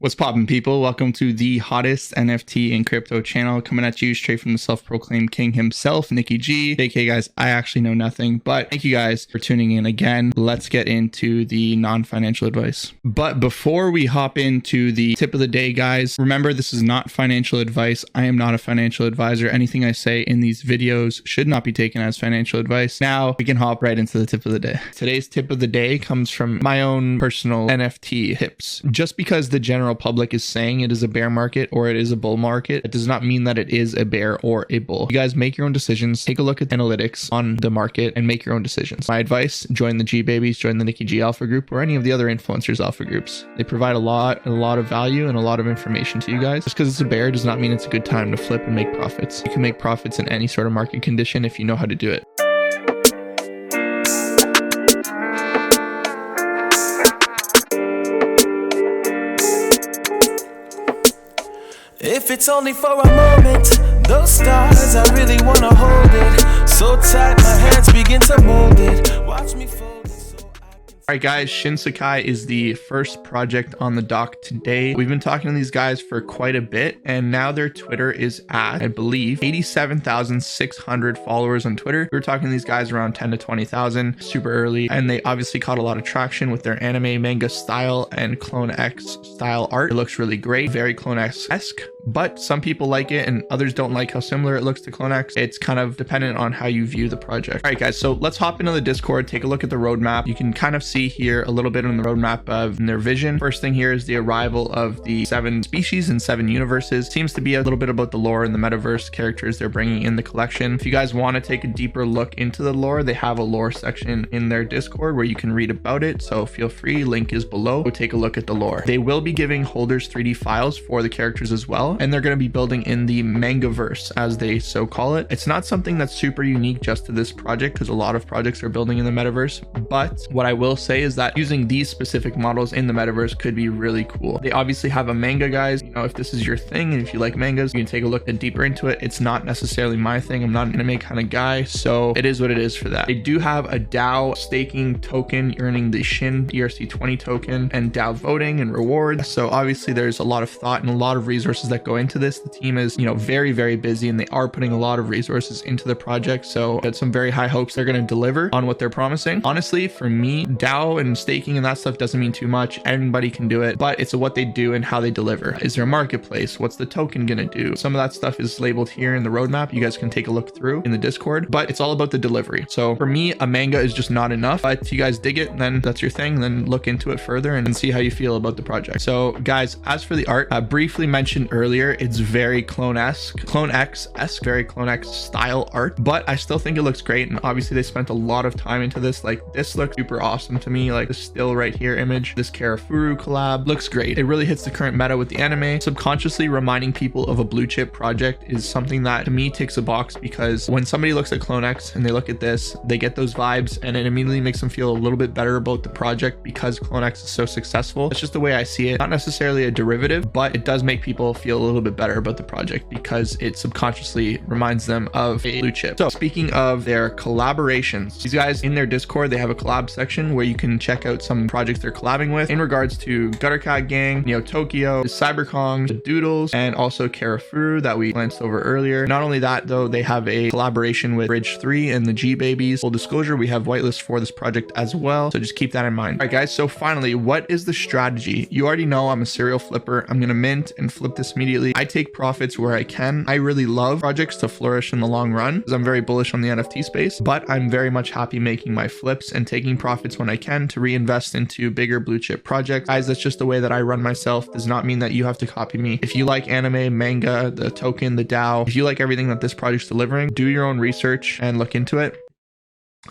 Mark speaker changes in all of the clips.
Speaker 1: What's poppin', people? Welcome to the hottest NFT and crypto channel, coming at you straight from the self-proclaimed king himself, Nicky G. Okay, guys, I actually know nothing, but thank you guys for tuning in again. Let's get into the non-financial advice. But before we hop into the tip of the day, guys, remember, this is not financial advice. I am not a financial advisor. Anything I say in these videos should not be taken as financial advice. Now we can hop right into the tip of the day. Today's tip of the day comes from my own personal NFT tips. Just because the general public is saying it is a bear market or it is a bull market, it does not mean that it is a bear or a bull. You guys make your own decisions. Take a look at analytics on the market and make your own decisions. My advice: join the G babies, join the Nicky G Alpha group, or any of the other influencers alpha groups. They provide a lot of value and a lot of information to you guys. Just because it's a bear does not mean it's a good time to flip and make profits. You can make profits in any sort of market condition if you know how to do it.
Speaker 2: If it's only for a moment, those stars, I really wanna hold it. So tight, my hands begin to mold it. Watch me fold it so I can...
Speaker 1: Alright guys, Shinsekai is the first project on the dock today. We've been talking to these guys for quite a bit, and now their Twitter is at, I believe, 87,600 followers on Twitter. We were talking to these guys around 10 to 20,000, super early, and they obviously caught a lot of traction with their anime manga style and Clone X style art. It looks really great, very Clone X-esque. But some people like it and others don't like how similar it looks to Clone X. It's kind of dependent on how you view the project. All right, guys, so let's hop into the Discord, take a look at the roadmap. You can kind of see here a little bit on the roadmap of their vision. First thing here is the arrival of the 7 species and 7 universes. Seems to be a little bit about the lore and the metaverse characters they're bringing in the collection. If you guys want to take a deeper look into the lore, they have a lore section in their Discord where you can read about it. So feel free, link is below. Go take a look at the lore. They will be giving holders 3D files for the characters as well. And they're going to be building in the mangaverse, as they so call it. It's not something that's super unique just to this project, because a lot of projects are building in the metaverse. But what I will say is that using these specific models in the metaverse could be really cool. They obviously have a manga, guys. You know, if this is your thing and if you like mangas, you can take a look deeper into it. It's not necessarily my thing. I'm not an anime kind of guy, so it is what it is for that. They do have a DAO staking token, earning the Shin ERC20 token, and DAO voting and rewards. So obviously there's a lot of thought and a lot of resources that go into this. The team is, you know, very, very busy, and they are putting a lot of resources into the project. So got some very high hopes they're going to deliver on what they're promising. Honestly, for me, DAO and staking and that stuff doesn't mean too much. Anybody can do it, but it's what they do and how they deliver. Is there a marketplace? What's the token going to do? Some of that stuff is labeled here in the roadmap. You guys can take a look through in the Discord, but it's all about the delivery. So for me, a manga is just not enough. But if you guys dig it, then that's your thing. Then look into it further and see how you feel about the project. So guys, as for the art, I briefly mentioned earlier, it's very Clone X-esque, very Clone X style art, but I still think it looks great. And obviously they spent a lot of time into this. Like, this looks super awesome to me. Like, the still right here image, this Kahiru collab looks great. It really hits the current meta with the anime. Subconsciously reminding people of a blue chip project is something that to me ticks a box, because when somebody looks at Clone X and they look at this, they get those vibes, and it immediately makes them feel a little bit better about the project because Clone X is so successful. It's just the way I see it. Not necessarily a derivative, but it does make people feel a little bit better about the project because it subconsciously reminds them of a blue chip. So speaking of their collaborations, these guys in their Discord, they have a collab section where you can check out some projects they're collabing with in regards to Gutter Cat Gang, Neo Tokyo, the Cyberkongs, the Doodles, and also Kahiru that we glanced over earlier. Not only that though, they have a collaboration with Bridge 3 and the G Babies. Full disclosure, we have whitelist for this project as well, so just keep that in mind. All right guys, so finally, what is the strategy? You already know I'm a serial flipper. I'm gonna mint and flip this immediately. I take profits where I can. I really love projects to flourish in the long run because I'm very bullish on the NFT space, but I'm very much happy making my flips and taking profits when I can to reinvest into bigger blue chip projects. Guys, that's just the way that I run myself. Does not mean that you have to copy me. If you like anime, manga, the token, the DAO, if you like everything that this project's delivering, do your own research and look into it.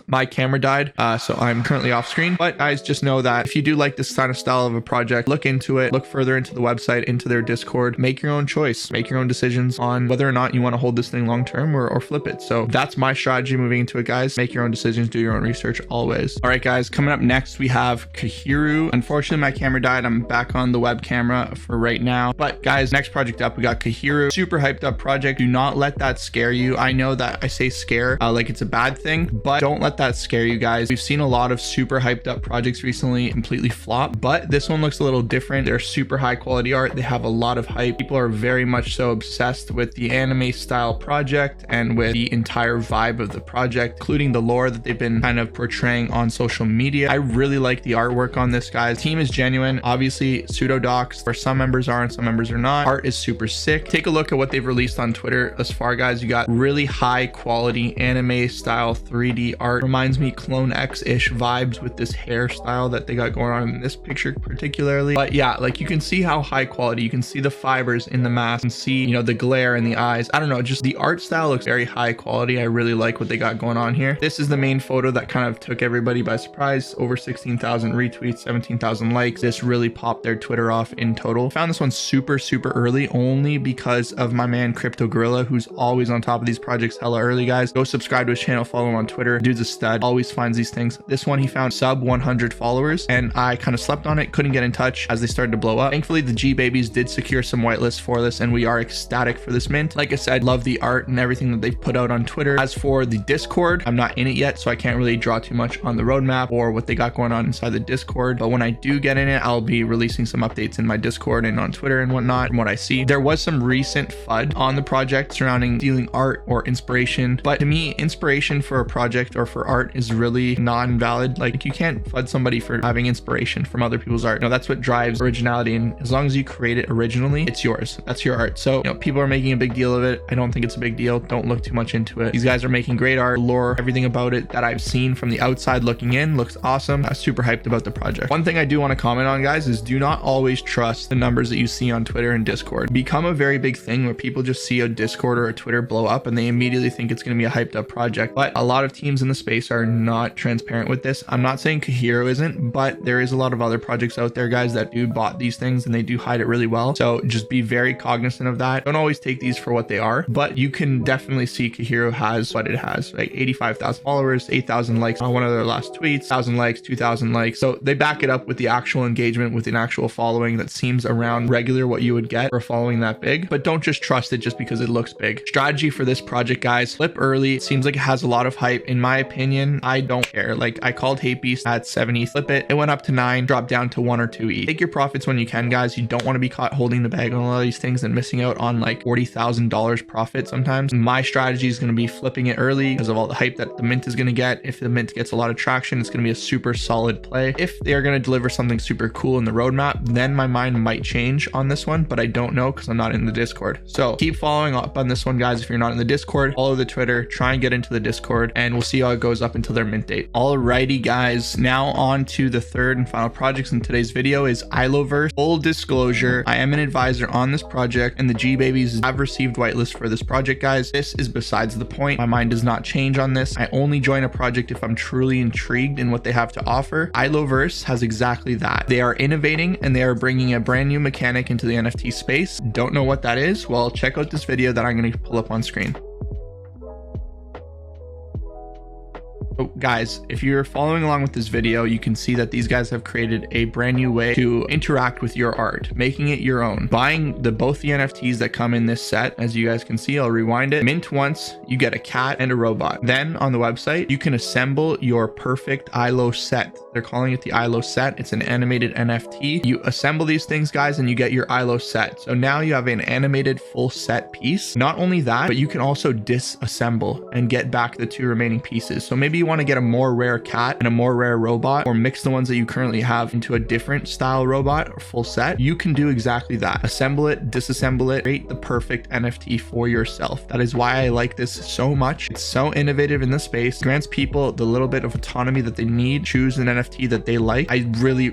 Speaker 1: My camera died, so I'm currently off screen, but guys, just know that if you do like this kind of style of a project, look into it, look further into the website, into their Discord, make your own choice, make your own decisions on whether or not you want to hold this thing long term or flip it. So that's my strategy moving into it, guys. Make your own decisions, do your own research always. All right guys, coming up next we have Kahiru. Unfortunately my camera died. I'm back on the web camera for right now, but guys, next project up we got Kahiru. Super hyped up project. Do not let that scare you. I know that I say scare like it's a bad thing, but don't let that scare you guys. We've seen a lot of super hyped up projects recently completely flop, but this one looks a little different. They're super high quality art. They have a lot of hype. People are very much so obsessed with the anime style project and with the entire vibe of the project, including the lore that they've been kind of portraying on social media. I really like the artwork on this, guys. The team is genuine. Obviously pseudo docs where some members are and some members are not. Art is super sick. Take a look at what they've released on Twitter thus far, guys. You got really high quality anime style 3D art. Reminds me Clone X-ish vibes with this hairstyle that they got going on in this picture particularly. But yeah, like you can see how high quality, you can see the fibers in the mask and see, you know, the glare in the eyes. I don't know, just the art style looks very high quality. I really like what they got going on here. This is the main photo that kind of took everybody by surprise. Over 16,000 retweets, 17,000 likes. This really popped their Twitter off in total. Found this one super early only because of my man Crypto Gorilla, who's always on top of these projects hella early, guys. Go subscribe to his channel, follow him on Twitter. Dude's a stud, always finds these things. This one he found sub 100 followers and I kind of slept on it, couldn't get in touch as they started to blow up. Thankfully the G babies did secure some whitelists for this and we are ecstatic for this mint. Like I said, love the art and everything that they've put out on Twitter. As for the Discord, I'm not in it yet, so I can't really draw too much on the roadmap or what they got going on inside the Discord, but when I do get in it, I'll be releasing some updates in my Discord and on Twitter and whatnot from what I see. There was some recent FUD on the project surrounding stealing art or inspiration, but to me, inspiration for a project or for art is really non-valid. Like you can't FUD somebody for having inspiration from other people's art. No, that's what drives originality, and as long as you create it originally, it's yours. That's your art. So, you know, people are making a big deal of it. I don't think it's a big deal. Don't look too much into it. These guys are making great art, lore, everything about it that I've seen from the outside looking in looks awesome. I'm super hyped about the project. One thing I do want to comment on, guys, is do not always trust the numbers that you see on Twitter and Discord. Become a very big thing where people just see a Discord or a Twitter blow up and they immediately think it's going to be a hyped up project. But a lot of teams in the space are not transparent with this. I'm not saying Kahiru isn't, but there is a lot of other projects out there, guys, that do bot these things and they do hide it really well. So just be very cognizant of that. Don't always take these for what they are, but you can definitely see Kahiru has what it has, like 85,000 followers, 8,000 likes on one of their last tweets, 1,000 likes, 2,000 likes. So they back it up with the actual engagement, with an actual following that seems around regular what you would get for a following that big. But don't just trust it just because it looks big. Strategy for this project, guys, flip early. It seems like it has a lot of hype. In my opinion, I don't care. Like I called Hate Beast at 70, flip it. It went up to 9, dropped down to 1 or 2 ETH. Take your profits when you can, guys. You don't want to be caught holding the bag on a lot of these things and missing out on like $40,000 profit sometimes. My strategy is going to be flipping it early because of all the hype that the mint is going to get. If the mint gets a lot of traction, it's going to be a super solid play. If they are going to deliver something super cool in the roadmap, then my mind might change on this one, but I don't know because I'm not in the Discord. So keep following up on this one, guys. If you're not in the Discord, follow the Twitter, try and get into the Discord, and we'll see how it goes up until their mint date. Alrighty, guys, now on to the third and final projects in today's video is Ailoverse. Full disclosure, I am an advisor on this project and the G babies have received whitelist for this project, guys. This is besides the point. My mind does not change on this. I only join a project if I'm truly intrigued in what they have to offer. Ailoverse has exactly that. They are innovating and they are bringing a brand new mechanic into the NFT space. Don't know what that is? Well, check out this video that I'm going to pull up on screen. So guys, if you're following along with this video, you can see that these guys have created a brand new way to interact with your art, making it your own. Buying both the NFTs that come in this set, as you guys can see, I'll rewind it. Mint once, you get a cat and a robot. Then on the website, you can assemble your perfect Ailo set. They're calling it the Ailo set. It's an animated NFT. You assemble these things, guys, and you get your Ailo set. So now you have an animated full set piece. Not only that, but you can also disassemble and get back the 2 remaining pieces. So maybe you want to get a more rare cat and a more rare robot, or mix the ones that you currently have into a different style robot or full set. You can do exactly that. Assemble it, disassemble it, create the perfect NFT for yourself. That is why I like this so much. It's so innovative in the space, grants people the little bit of autonomy that they need, choose an NFT that they like. I really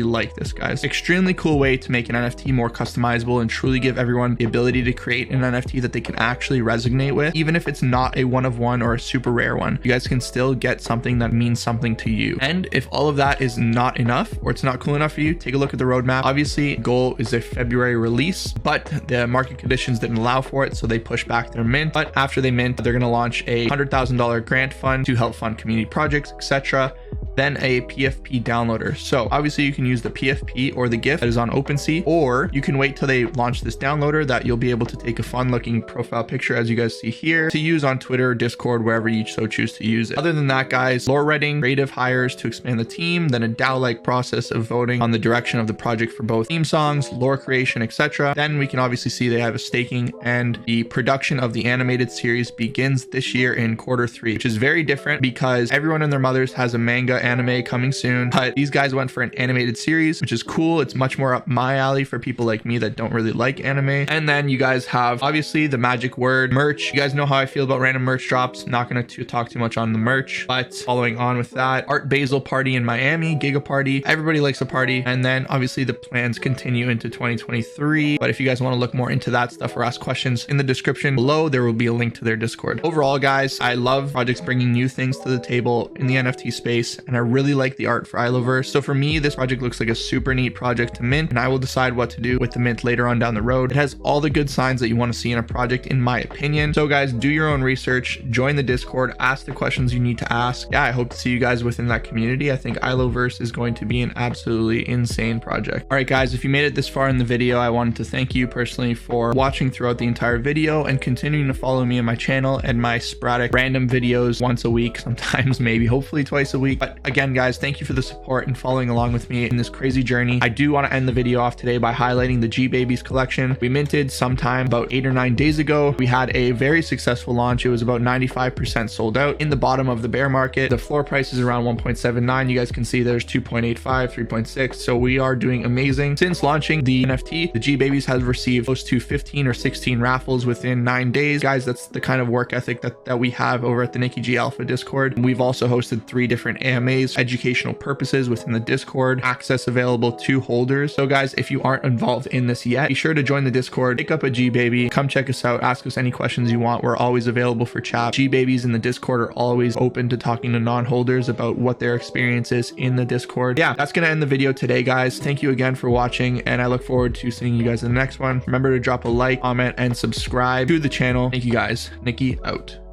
Speaker 1: like this, guys. Extremely cool way to make an NFT more customizable and truly give everyone the ability to create an NFT that they can actually resonate with, even if it's not a one of one or a super rare one. You guys can still get something that means something to you. And if all of that is not enough, or it's not cool enough for you, take a look at the roadmap. Obviously, goal is a February release, but the market conditions didn't allow for it, so they pushed back their mint. But after they mint, they're going to launch a $100,000 grant fund to help fund community projects, etc. then a PFP downloader. So obviously you can use the PFP or the GIF that is on OpenSea, or you can wait till they launch this downloader that you'll be able to take a fun looking profile picture, as you guys see here, to use on Twitter, Discord, wherever you so choose to use it. Other than that, guys, lore writing, creative hires to expand the team, then a DAO-like process of voting on the direction of the project for both theme songs, lore creation, etc. Then we can obviously see they have a staking, and the production of the animated series begins this year in Q3, which is very different because everyone and their mothers has a manga anime coming soon, but these guys went for an animated series, which is cool. It's much more up my alley for people like me that don't really like anime. And then you guys have obviously the magic word merch. You guys know how I feel about random merch drops. Not going to talk too much on the merch, but following on with that, Art Basel party in Miami, Giga party. Everybody likes a party. And then obviously the plans continue into 2023. But if you guys want to look more into that stuff or ask questions, in the description below, there will be a link to their Discord. Overall, guys, I love projects bringing new things to the table in the NFT space, and I really like the art for Ailoverse. So for me, this project looks like a super neat project to mint, and I will decide what to do with the mint later on down the road. It has all the good signs that you want to see in a project, in my opinion. So guys, do your own research, join the Discord, ask the questions you need to ask. Yeah, I hope to see you guys within that community. I think Ailoverse is going to be an absolutely insane project. All right, guys, if you made it this far in the video, I wanted to thank you personally for watching throughout the entire video and continuing to follow me on my channel and my sporadic random videos once a week, sometimes maybe hopefully twice a week. But again, guys, thank you for the support and following along with me in this crazy journey. I do want to end the video off today by highlighting the G Babies collection. We minted sometime about 8 or 9 days ago. We had a very successful launch. It was about 95% sold out in the bottom of the bear market. The floor price is around 1.79. You guys can see there's 2.85, 3.6. So we are doing amazing. Since launching the NFT, the G Babies has received close to 15 or 16 raffles within 9 days. Guys, that's the kind of work ethic that we have over at the Nikki G Alpha Discord. We've also hosted 3 different AMAs, educational purposes within the Discord, access available to holders. So guys, if you aren't involved in this yet, be sure to join the Discord, pick up a G Baby, come check us out, ask us any questions you want. We're always available for chat. G Babies in the Discord are always open to talking to non-holders about what their experience is in the Discord. Yeah, that's gonna end the video today, guys. Thank you again for watching, and I look forward to seeing you guys in the next one. Remember to drop a like, comment, and subscribe to the channel. Thank you guys. Nikki out.